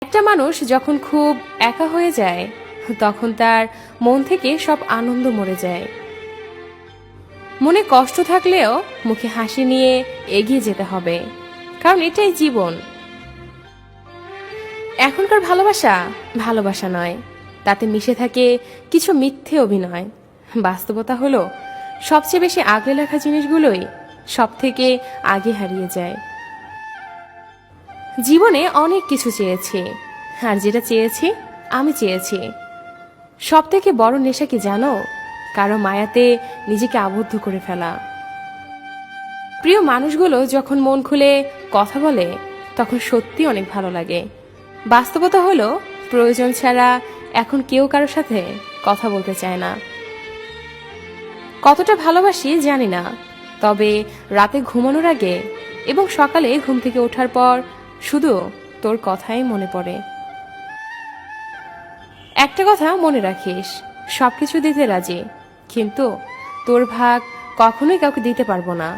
একটা মানুষ যখন খুব একা হয়ে যায় তখন তার মন থেকে সব আনন্দ মরে যায়। মনে কষ্ট থাকলেও মুখে হাসি নিয়ে এগিয়ে যেতে হবে, কারণ এটাই জীবন। এখনকার ভালোবাসা ভালোবাসা নয়, তাতে মিশে থাকে কিছু মিথ্যে অভিনয়। বাস্তবতা হলো সবচেয়ে বেশি আগলে রাখা জিনিসগুলোই সব থেকে আগে হারিয়ে যায়। জীবনে অনেক কিছু চেয়েছি, আর যেটা চেয়েছি আমি চেয়েছি। সব থেকে বড় নেশা কি জানো? কারো মায়াতে নিজেকে আবদ্ধ করে ফেলা। প্রিয় মানুষগুলো যখন মন খুলে কথা বলে তখন সত্যি অনেক ভালো লাগে। বাস্তবতা হলো প্রয়োজন ছাড়া এখন কেউ কারোর সাথে কথা বলতে চায় না। কতটা ভালোবাসি জানি না, তবে রাতে ঘুমানোর আগে এবং সকালে ঘুম থেকে ওঠার পর শুধু তোর কথাই মনে পড়ে। একটা কথা মনে রাখিস, সবকিছু দিতে রাজি, কিন্তু তোর ভাগ কখনোই কাউকে দিতে পারবো না।